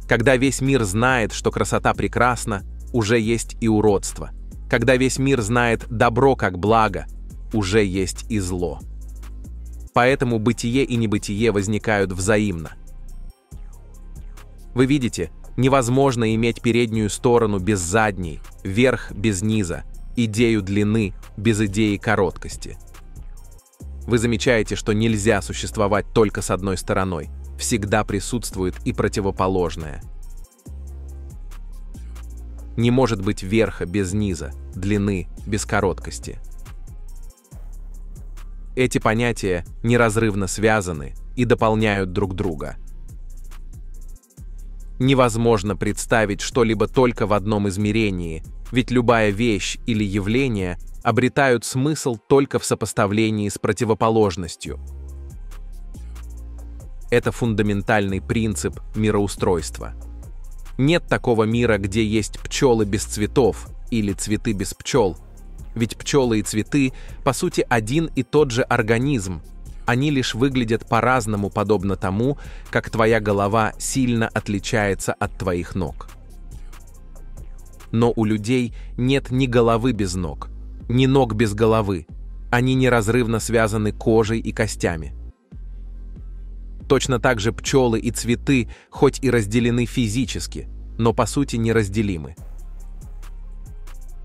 Когда весь мир знает, что красота прекрасна, уже есть и уродство. Когда весь мир знает добро как благо, уже есть и зло. Поэтому бытие и небытие возникают взаимно. Вы видите, невозможно иметь переднюю сторону без задней, верх без низа, идею длины без идеи короткости. Вы замечаете, что нельзя существовать только с одной стороной, всегда присутствует и противоположное. Не может быть верха без низа, длины без короткости. Эти понятия неразрывно связаны и дополняют друг друга. Невозможно представить что-либо только в одном измерении, ведь любая вещь или явление обретают смысл только в сопоставлении с противоположностью. Это фундаментальный принцип мироустройства. Нет такого мира, где есть пчелы без цветов или цветы без пчел, ведь пчелы и цветы, по сути, один и тот же организм, они лишь выглядят по-разному, подобно тому, как твоя голова сильно отличается от твоих ног. Но у людей нет ни головы без ног, ни ног без головы, они неразрывно связаны кожей и костями. Точно так же пчелы и цветы, хоть и разделены физически, но по сути неразделимы.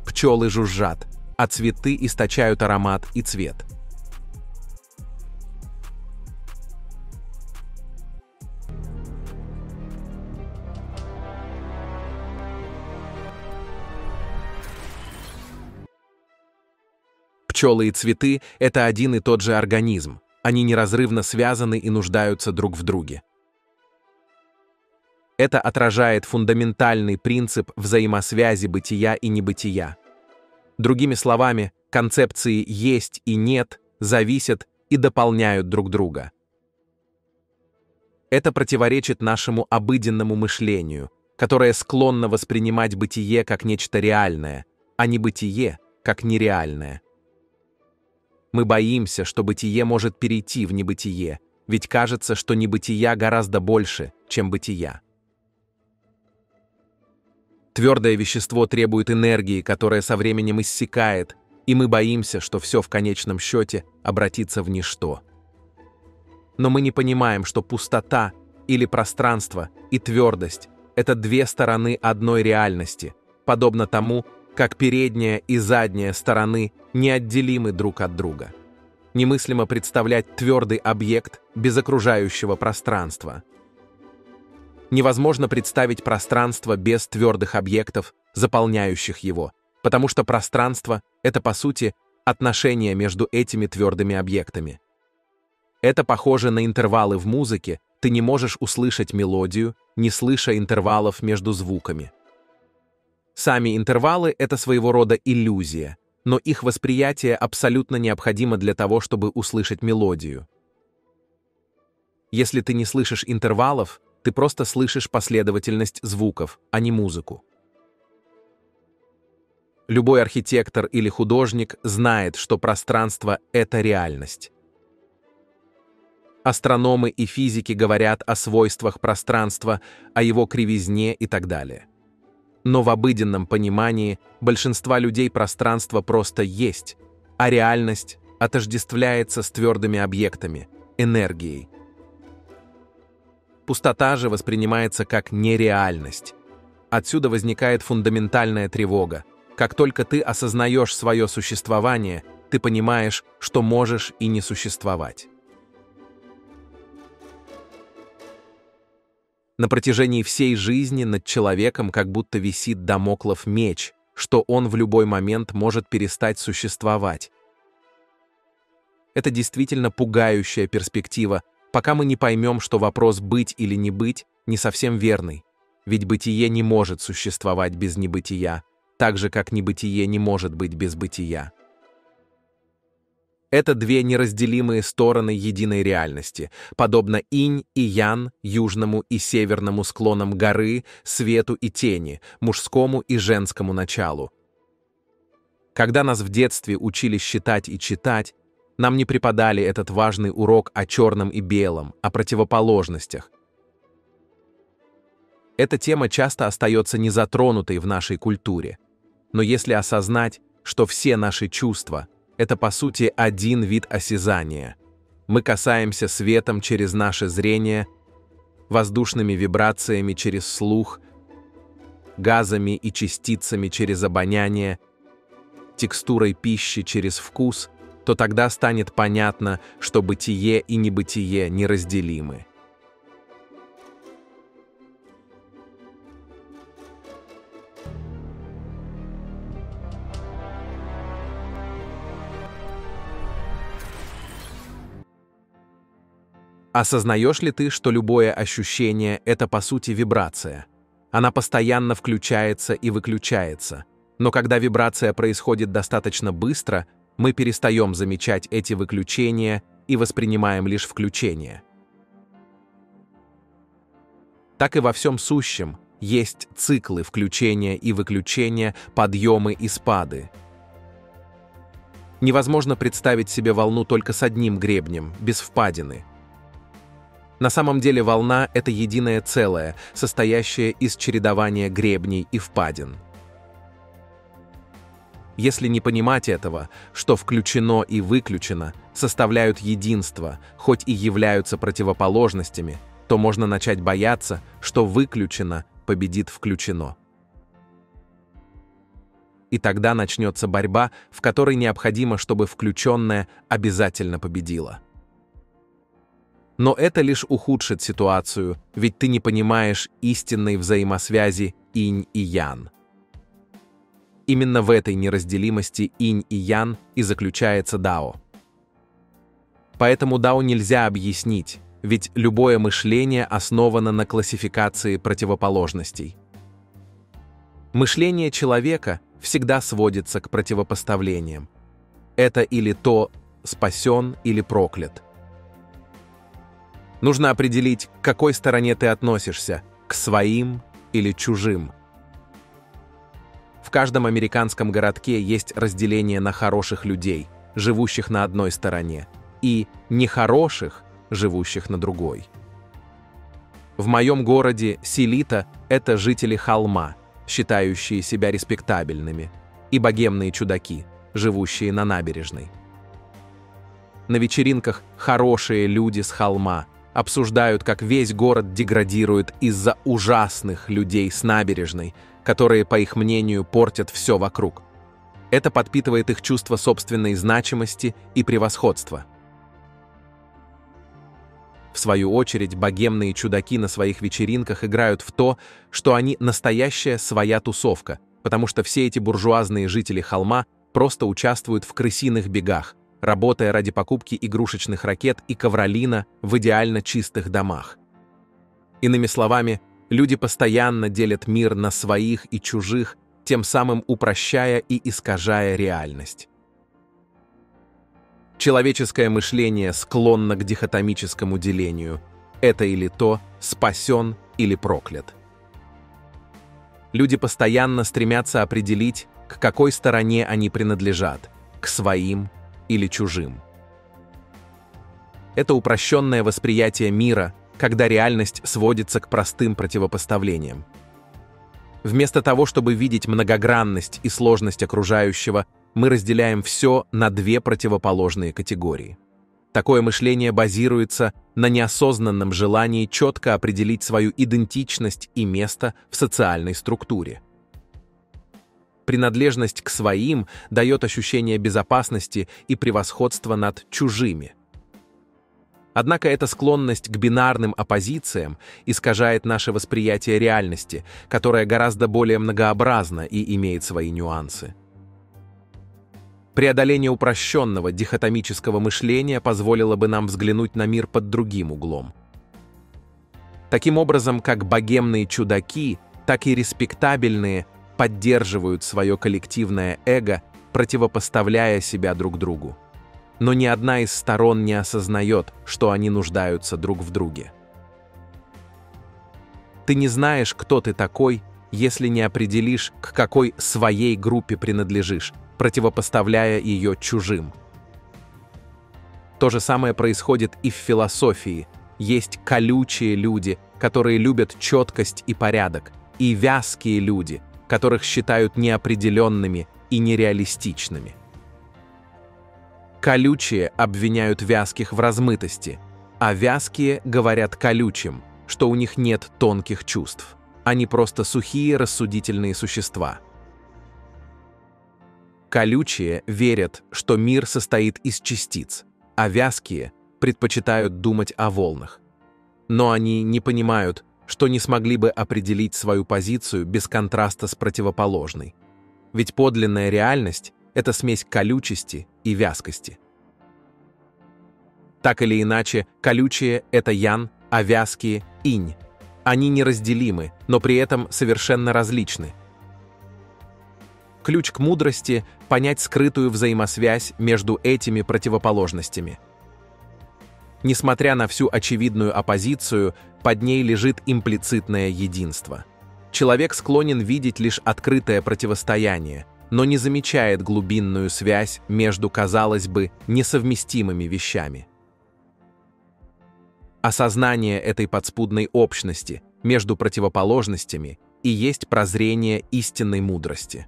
Пчелы жужжат, а цветы источают аромат и цвет. Пчелы и цветы – это один и тот же организм. Они неразрывно связаны и нуждаются друг в друге. Это отражает фундаментальный принцип взаимосвязи бытия и небытия. Другими словами, концепции «есть» и «нет» зависят и дополняют друг друга. Это противоречит нашему обыденному мышлению, которое склонно воспринимать бытие как нечто реальное, а небытие как нереальное. Мы боимся, что бытие может перейти в небытие, ведь кажется, что небытия гораздо больше, чем бытия. Твердое вещество требует энергии, которая со временем иссякает, и мы боимся, что все в конечном счете обратится в ничто. Но мы не понимаем, что пустота или пространство и твердость – это две стороны одной реальности, подобно тому, как передняя и задняя стороны неотделимы друг от друга. Немыслимо представлять твердый объект без окружающего пространства. Невозможно представить пространство без твердых объектов, заполняющих его, потому что пространство – это, по сути, отношение между этими твердыми объектами. Это похоже на интервалы в музыке, ты не можешь услышать мелодию, не слыша интервалов между звуками. Сами интервалы – это своего рода иллюзия, но их восприятие абсолютно необходимо для того, чтобы услышать мелодию. Если ты не слышишь интервалов, ты просто слышишь последовательность звуков, а не музыку. Любой архитектор или художник знает, что пространство – это реальность. Астрономы и физики говорят о свойствах пространства, о его кривизне и так далее. Но в обыденном понимании большинства людей пространство просто есть, а реальность отождествляется с твердыми объектами, энергией. Пустота же воспринимается как нереальность. Отсюда возникает фундаментальная тревога. Как только ты осознаешь свое существование, ты понимаешь, что можешь и не существовать. На протяжении всей жизни над человеком как будто висит дамоклов меч, что он в любой момент может перестать существовать. Это действительно пугающая перспектива, пока мы не поймем, что вопрос «быть или не быть» не совсем верный, ведь бытие не может существовать без небытия, так же, как небытие не может быть без бытия. Это две неразделимые стороны единой реальности, подобно инь и ян, южному и северному склонам горы, свету и тени, мужскому и женскому началу. Когда нас в детстве учили считать и читать, нам не преподали этот важный урок о черном и белом, о противоположностях. Эта тема часто остается незатронутой в нашей культуре. Но если осознать, что все наши чувства — это по сути один вид осязания, мы касаемся светом через наше зрение, воздушными вибрациями через слух, газами и частицами через обоняние, текстурой пищи через вкус, то тогда станет понятно, что бытие и небытие неразделимы. Осознаешь ли ты, что любое ощущение — это по сути вибрация? Она постоянно включается и выключается, но когда вибрация происходит достаточно быстро, мы перестаем замечать эти выключения и воспринимаем лишь включения. Так и во всем сущем есть циклы включения и выключения, подъемы и спады. Невозможно представить себе волну только с одним гребнем, без впадины. На самом деле волна — это единое целое, состоящее из чередования гребней и впадин. Если не понимать этого, что включено и выключено составляют единство, хоть и являются противоположностями, то можно начать бояться, что выключено победит включено. И тогда начнется борьба, в которой необходимо, чтобы включенное обязательно победило. Но это лишь ухудшит ситуацию, ведь ты не понимаешь истинной взаимосвязи инь и ян. Именно в этой неразделимости инь и ян и заключается дао. Поэтому дао нельзя объяснить, ведь любое мышление основано на классификации противоположностей. Мышление человека всегда сводится к противопоставлениям. Это или то спасен, или проклят. Нужно определить, к какой стороне ты относишься, к своим или чужим. В каждом американском городке есть разделение на хороших людей, живущих на одной стороне, и нехороших, живущих на другой. В моем городе Селита – это жители холма, считающие себя респектабельными, и богемные чудаки, живущие на набережной. На вечеринках хорошие люди с холма обсуждают, как весь город деградирует из-за ужасных людей с набережной, которые, по их мнению, портят все вокруг. Это подпитывает их чувство собственной значимости и превосходства. В свою очередь, богемные чудаки на своих вечеринках играют в то, что они настоящая своя тусовка, потому что все эти буржуазные жители холма просто участвуют в крысиных бегах, работая ради покупки игрушечных ракет и ковролина в идеально чистых домах. Иными словами, люди постоянно делят мир на своих и чужих, тем самым упрощая и искажая реальность. Человеческое мышление склонно к дихотомическому делению. Это или то, спасен или проклят. Люди постоянно стремятся определить, к какой стороне они принадлежат, к своим или чужим. Это упрощенное восприятие мира, когда реальность сводится к простым противопоставлениям. Вместо того, чтобы видеть многогранность и сложность окружающего, мы разделяем все на две противоположные категории. Такое мышление базируется на неосознанном желании четко определить свою идентичность и место в социальной структуре. Принадлежность к своим дает ощущение безопасности и превосходства над чужими. Однако эта склонность к бинарным оппозициям искажает наше восприятие реальности, которая гораздо более многообразна и имеет свои нюансы. Преодоление упрощенного дихотомического мышления позволило бы нам взглянуть на мир под другим углом. Таким образом, как богемные чудаки, так и респектабельные поддерживают свое коллективное эго, противопоставляя себя друг другу. Но ни одна из сторон не осознает, что они нуждаются друг в друге. Ты не знаешь, кто ты такой, если не определишь, к какой своей группе принадлежишь, противопоставляя ее чужим. То же самое происходит и в философии. Есть колючие люди, которые любят четкость и порядок, и вязкие люди, которых считают неопределенными и нереалистичными. Колючие обвиняют вязких в размытости, а вязкие говорят колючим, что у них нет тонких чувств. Они просто сухие рассудительные существа. Колючие верят, что мир состоит из частиц, а вязкие предпочитают думать о волнах. Но они не понимают, что не смогли бы определить свою позицию без контраста с противоположной. Ведь подлинная реальность — это смесь колючести и вязкости. Так или иначе, колючие — это ян, а вязкие — инь. Они неразделимы, но при этом совершенно различны. Ключ к мудрости — понять скрытую взаимосвязь между этими противоположностями. Несмотря на всю очевидную оппозицию, под ней лежит имплицитное единство. Человек склонен видеть лишь открытое противостояние, но не замечает глубинную связь между, казалось бы, несовместимыми вещами. Осознание этой подспудной общности между противоположностями и есть прозрение истинной мудрости.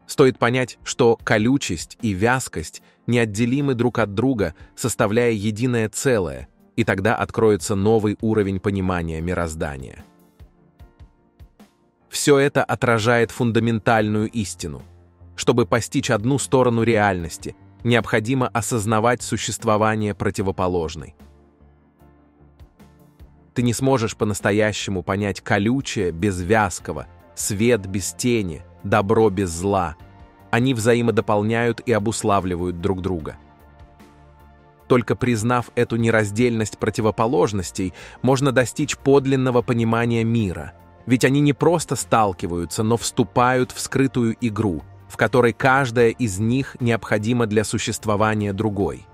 Стоит понять, что колючесть и вязкость неотделимы друг от друга, составляя единое целое, и тогда откроется новый уровень понимания мироздания. Все это отражает фундаментальную истину. Чтобы постичь одну сторону реальности, необходимо осознавать существование противоположной. Ты не сможешь по-настоящему понять колючее без вязкого, свет без тени, добро без зла. Они взаимодополняют и обуславливают друг друга. Только признав эту нераздельность противоположностей, можно достичь подлинного понимания мира. Ведь они не просто сталкиваются, но вступают в скрытую игру, в которой каждая из них необходима для существования другой.